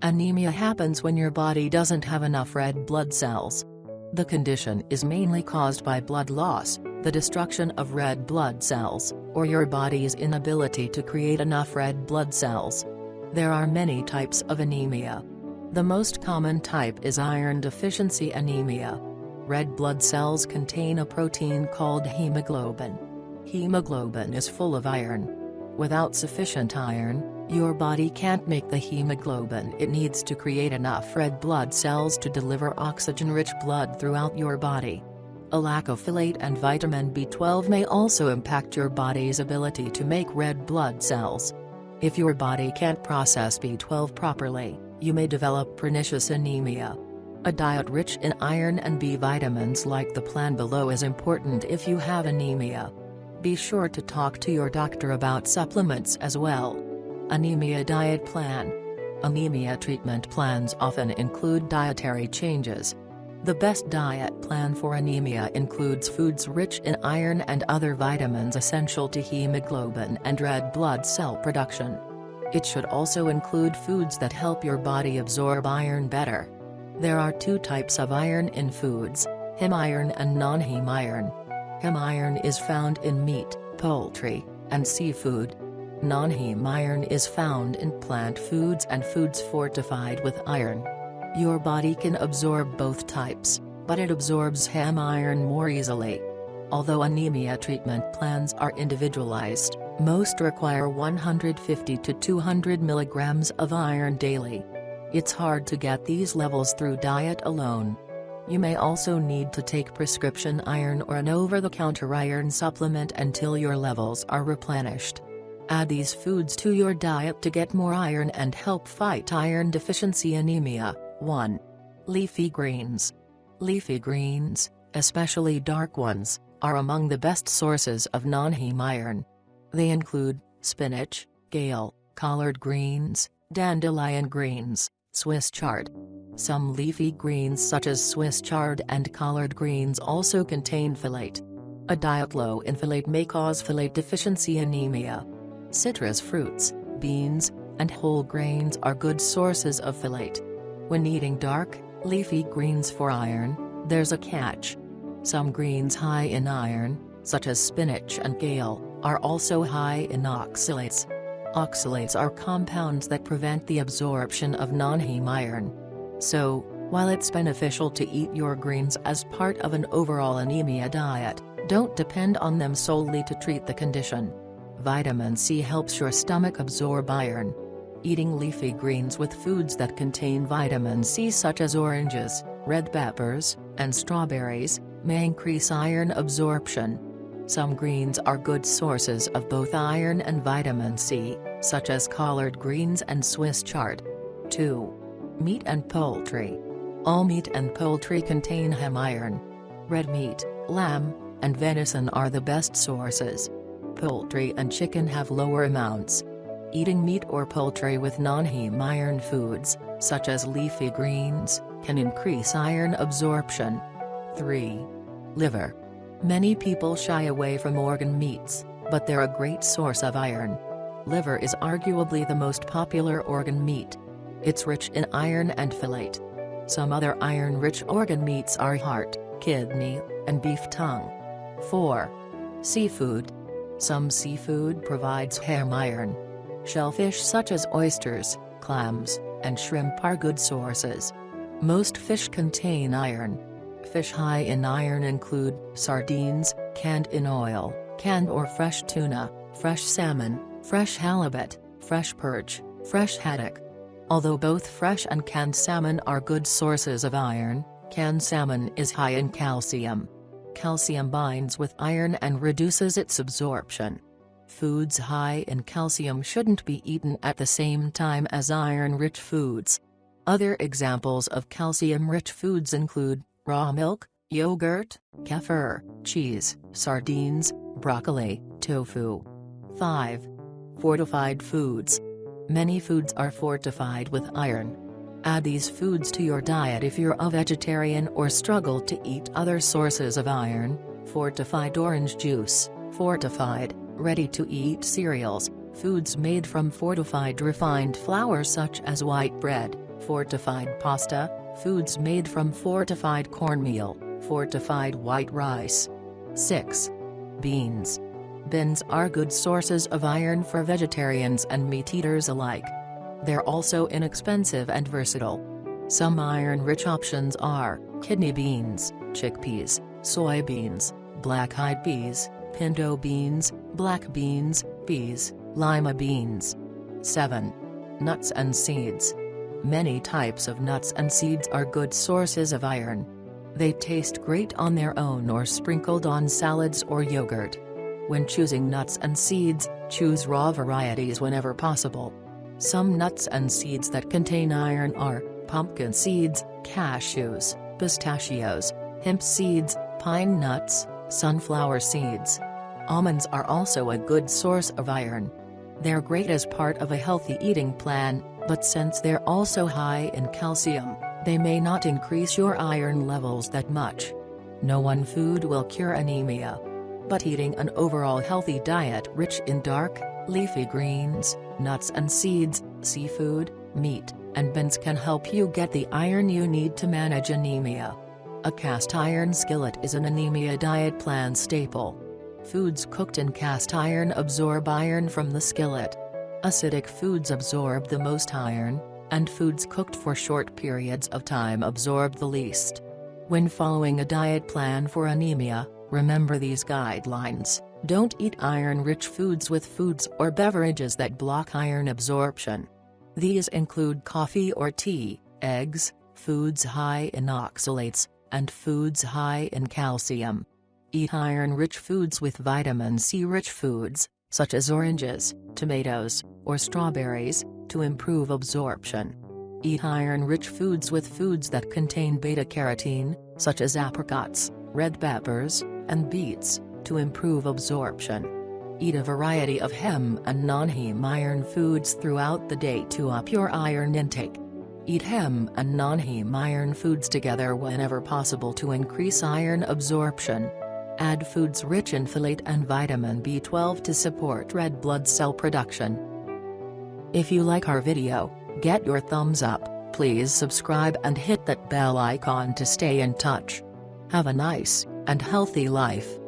Anemia happens when your body doesn't have enough red blood cells. The condition is mainly caused by blood loss, the destruction of red blood cells, or your body's inability to create enough red blood cells. There are many types of anemia. The most common type is iron deficiency anemia. Red blood cells contain a protein called hemoglobin. Hemoglobin is full of iron. Without sufficient iron, your body can't make the hemoglobin it needs to create enough red blood cells to deliver oxygen-rich blood throughout your body. A lack of folate and vitamin B12 may also impact your body's ability to make red blood cells. If your body can't process B12 properly, you may develop pernicious anemia. A diet rich in iron and B vitamins like the plan below is important if you have anemia. Be sure to talk to your doctor about supplements as well. Anemia diet plan. Anemia treatment plans often include dietary changes. The best diet plan for anemia includes foods rich in iron and other vitamins essential to hemoglobin and red blood cell production. It should also include foods that help your body absorb iron better. There are two types of iron in foods, heme iron and non-heme iron. Heme iron is found in meat, poultry, and seafood. Non-heme iron is found in plant foods and foods fortified with iron. Your body can absorb both types, but it absorbs heme iron more easily. Although anemia treatment plans are individualized, most require 150 to 200 milligrams of iron daily. It's hard to get these levels through diet alone. You may also need to take prescription iron or an over-the-counter iron supplement until your levels are replenished. Add these foods to your diet to get more iron and help fight iron deficiency anemia. 1. Leafy greens. Leafy greens, especially dark ones, are among the best sources of non-heme iron. They include spinach, kale, collard greens, dandelion greens, Swiss chard. Some leafy greens such as Swiss chard and collard greens also contain folate. A diet low in folate may cause folate deficiency anemia. Citrus fruits, beans, and whole grains are good sources of folate. When eating dark, leafy greens for iron, there's a catch. Some greens high in iron, such as spinach and kale, are also high in oxalates. Oxalates are compounds that prevent the absorption of non-heme iron. So, while it's beneficial to eat your greens as part of an overall anemia diet, don't depend on them solely to treat the condition. Vitamin C helps your stomach absorb iron. Eating leafy greens with foods that contain vitamin C such as oranges, red peppers, and strawberries, may increase iron absorption. Some greens are good sources of both iron and vitamin C, such as collard greens and Swiss chard. 2. Meat and poultry. All meat and poultry contain heme iron. Red meat, lamb, and venison are the best sources. Poultry and chicken have lower amounts. Eating meat or poultry with non-heme iron foods, such as leafy greens, can increase iron absorption. 3. Liver. Many people shy away from organ meats, but they're a great source of iron. Liver is arguably the most popular organ meat. It's rich in iron and folate. Some other iron-rich organ meats are heart, kidney, and beef tongue. 4. Seafood. Some seafood provides heme iron. Shellfish such as oysters, clams, and shrimp are good sources. Most fish contain iron. Fish high in iron include sardines, canned in oil, canned or fresh tuna, fresh salmon, fresh halibut, fresh perch, fresh haddock. Although both fresh and canned salmon are good sources of iron, canned salmon is high in calcium. Calcium binds with iron and reduces its absorption. Foods high in calcium shouldn't be eaten at the same time as iron-rich foods. Other examples of calcium-rich foods include raw milk, yogurt, kefir, cheese, sardines, broccoli, tofu. 5. Fortified foods. Many foods are fortified with iron. Add these foods to your diet if you're a vegetarian or struggle to eat other sources of iron. Fortified orange juice, fortified, ready-to-eat cereals, foods made from fortified refined flour such as white bread, Fortified pasta, foods made from fortified cornmeal, fortified white rice. 6. Beans. Beans are good sources of iron for vegetarians and meat eaters alike. They're also inexpensive and versatile. Some iron-rich options are kidney beans, chickpeas, soybeans, black-eyed peas, pinto beans, black beans, peas, lima beans. 7. Nuts and seeds. Many types of nuts and seeds are good sources of iron. They taste great on their own or sprinkled on salads or yogurt. When choosing nuts and seeds, choose raw varieties whenever possible. Some nuts and seeds that contain iron are pumpkin seeds, cashews, pistachios, hemp seeds, pine nuts, sunflower seeds. Almonds are also a good source of iron. They're great as part of a healthy eating plan, but since they're also high in calcium, they may not increase your iron levels that much. No one food will cure anemia. But eating an overall healthy diet rich in dark, leafy greens, nuts and seeds, seafood, meat, and beans can help you get the iron you need to manage anemia. A cast iron skillet is an anemia diet plan staple. Foods cooked in cast iron absorb iron from the skillet. Acidic foods absorb the most iron, and foods cooked for short periods of time absorb the least. When following a diet plan for anemia, remember these guidelines. Don't eat iron-rich foods with foods or beverages that block iron absorption. These include coffee or tea, eggs, foods high in oxalates, and foods high in calcium. Eat iron-rich foods with vitamin C-rich foods, such as oranges, tomatoes, or strawberries, to improve absorption. Eat iron-rich foods with foods that contain beta-carotene, such as apricots, red peppers, and beets, to improve absorption. Eat a variety of heme and non-heme iron foods throughout the day to up your iron intake. Eat heme and non-heme iron foods together whenever possible to increase iron absorption. Add foods rich in folate and vitamin B12 to support red blood cell production. If you like our video, get your thumbs up, please subscribe and hit that bell icon to stay in touch. Have a nice and healthy life.